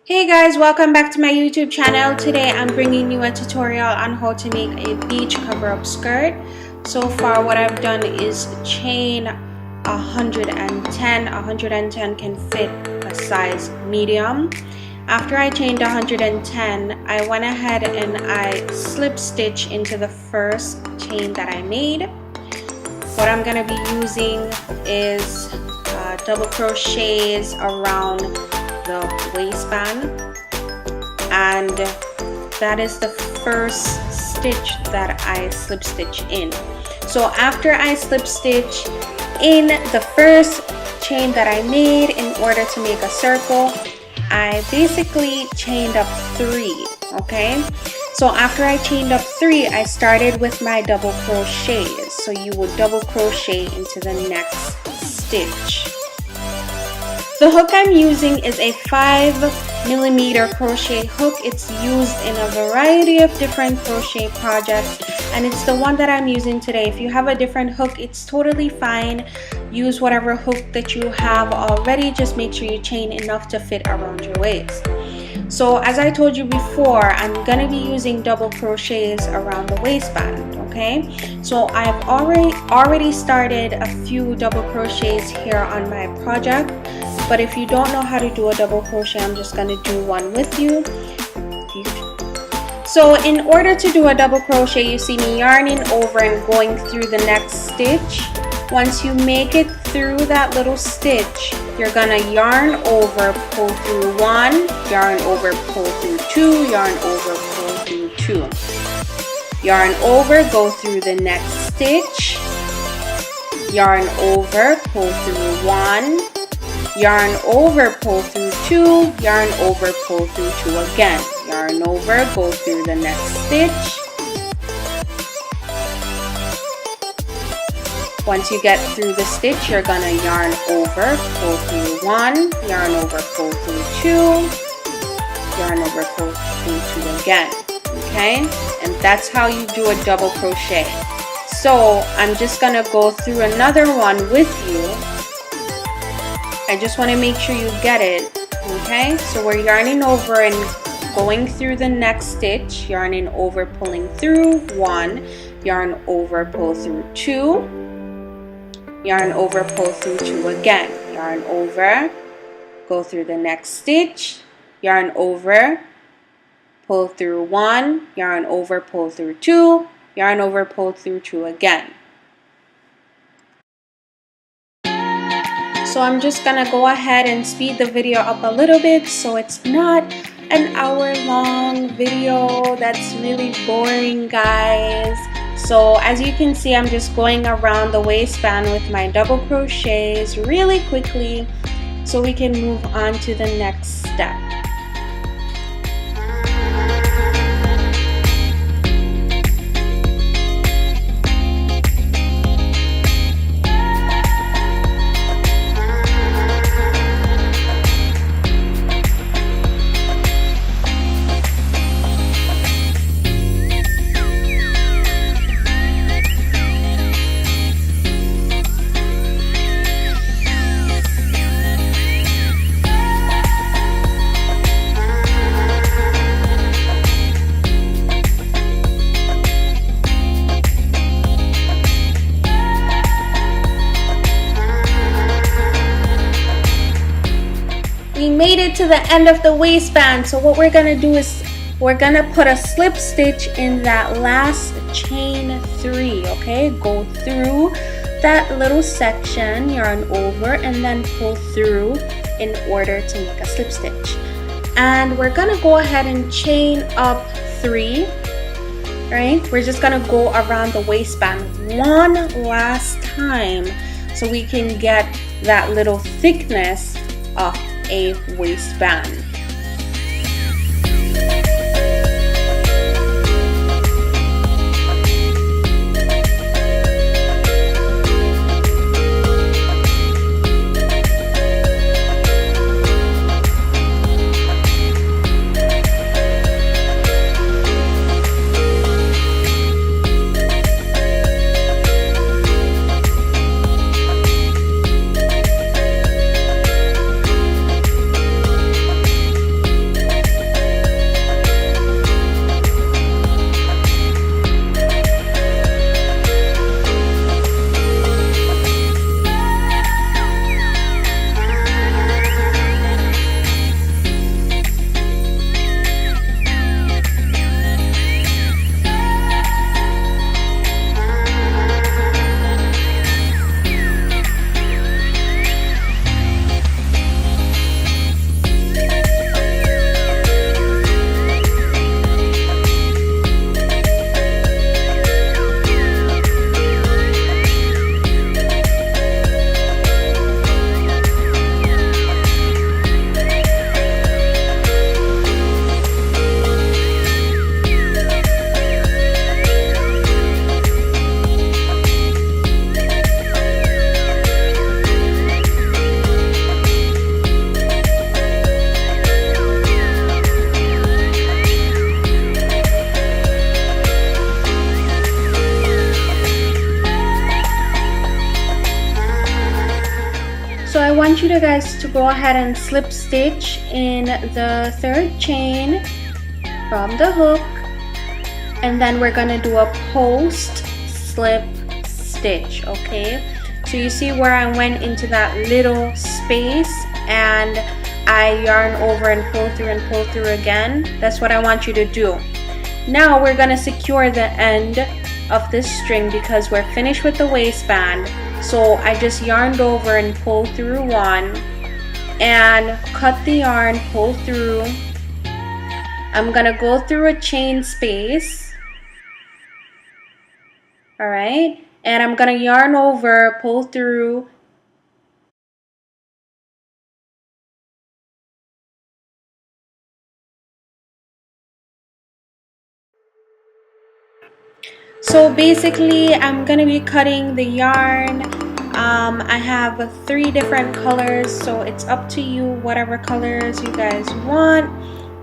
Hey guys, welcome back to my YouTube channel. Today I'm bringing you a tutorial on how to make a beach cover-up skirt. So far what I've done is chain 110. 110 can fit a size medium. After I chained 110, I went ahead and I slip stitch into the first chain that I made. What I'm going to be using is double crochets around the waistband, and that is the first stitch that I slip stitch in. So after I slip stitch in the first chain that I made in order to make a circle, I basically chained up 3. Okay, so after I chained up 3, I started with my double crochets. So you would double crochet into the next stitch. The hook I'm using is a 5mm crochet hook. It's used in a variety of different crochet projects, and it's the one that I'm using today. If you have a different hook, it's totally fine. Use whatever hook that you have already. Just make sure you chain enough to fit around your waist. So as I told you before, I'm gonna be using double crochets around the waistband. Okay, so I've already started a few double crochets here on my project, but if you don't know how to do a double crochet, I'm just gonna do one with you. So in order to do a double crochet, you see me yarning over and going through the next stitch. Once you make it through that little stitch, you're gonna yarn over, pull through 1, yarn over, pull through 2, yarn over, pull through 2. Yarn over, go through the next stitch, yarn over, pull through 1, yarn over, pull through 2, yarn over, pull through 2 again. Yarn over, go through the next stitch. Once you get through the stitch, you're gonna yarn over, pull through 1, yarn over, pull through 2, yarn over, pull through 2 again. Okay, and that's how you do a double crochet. So I'm just gonna go through another one with you. I just want to make sure you get it. Okay, so we're yarning over and going through the next stitch, yarning over, pulling through 1, yarn over, pull through 2, yarn over, pull through 2 again, yarn over, go through the next stitch, yarn over, pull through 1, yarn over, pull through 2, yarn over, pull through 2 again. So I'm just gonna go ahead and speed the video up a little bit so it's not an hour-long video that's really boring, guys. So as you can see, I'm just going around the waistband with my double crochets really quickly so we can move on to the next step. We made it to the end of the waistband. So what we're gonna do is we're gonna put a slip stitch in that last chain 3. Okay, go through that little section, yarn over, and then pull through in order to make a slip stitch. And we're gonna go ahead and chain up 3. Right, we're just gonna go around the waistband one last time so we can get that little thickness of a waistband. want you guys to go ahead and slip stitch in the third chain from the hook, and then we're gonna do a post slip stitch. Okay, so you see where I went into that little space and I yarn over and pull through again? That's what I want you to do. Now we're gonna secure the end of this string because we're finished with the waistband. So I just yarned over and pulled through one and cut the yarn, pull through. I'm gonna go through a chain space, all right, and I'm gonna yarn over, pull through, so basically I'm gonna be cutting the yarn. I have 3 different colors, so it's up to you. Whatever colors you guys want,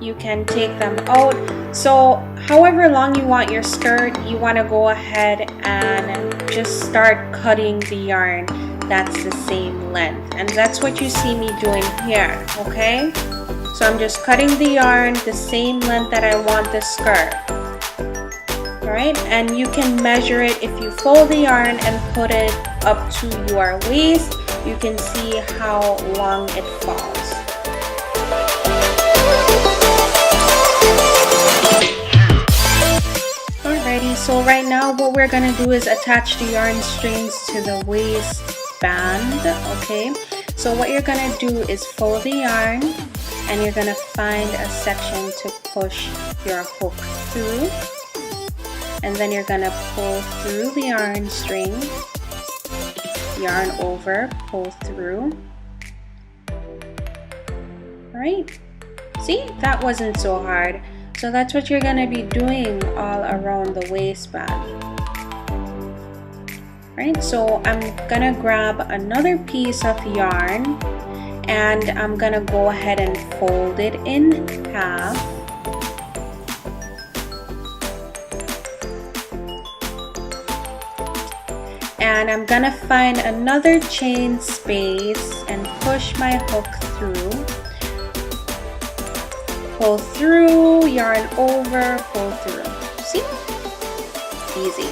you can take them out. So however long you want your skirt, you want to go ahead and just start cutting the yarn that's the same length, and that's what you see me doing here. Okay, so I'm just cutting the yarn the same length that I want the skirt. Alright, and you can measure it. If you fold the yarn and put it up to your waist, you can see how long it falls. Alrighty, so right now what we're gonna do is attach the yarn strings to the waistband. Okay, so what you're gonna do is fold the yarn and you're gonna find a section to push your hook through. And then you're gonna pull through the yarn string, yarn over, pull through. Alright, see, that wasn't so hard. So that's what you're gonna be doing all around the waistband. Alright, so I'm gonna grab another piece of yarn and I'm gonna go ahead and fold it in half. And I'm gonna find another chain space and push my hook through. Pull through, yarn over, pull through. See? Easy.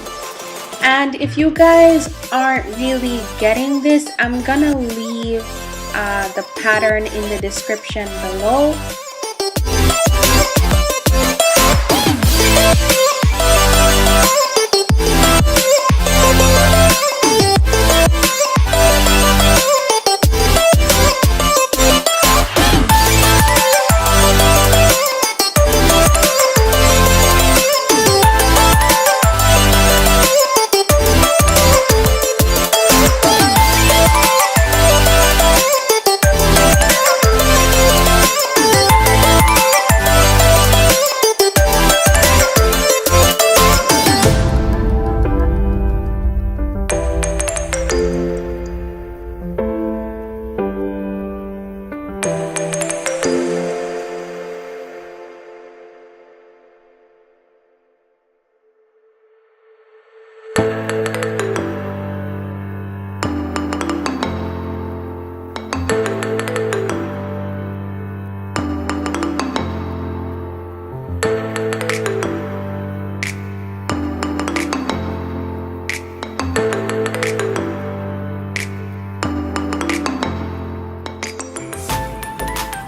And if you guys aren't really getting this, I'm gonna leave the pattern in the description below.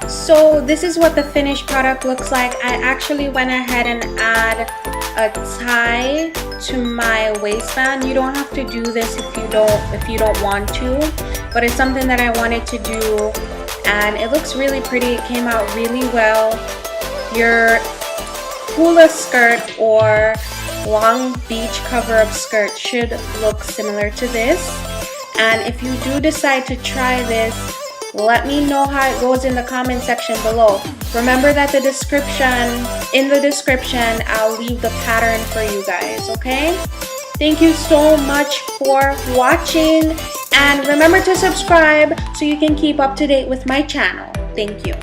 So this is what the finished product looks like. I actually went ahead and add a tie to my waistband. You don't have to do this if you don't want to, but it's something that I wanted to do, and it looks really pretty. It came out really well. Your hula skirt or long beach cover-up skirt should look similar to this. And if you do decide to try this, let me know how it goes in the comment section below. Remember that in the description, I'll leave the pattern for you guys, okay? Thank you so much for watching, and remember to subscribe so you can keep up to date with my channel. Thank you.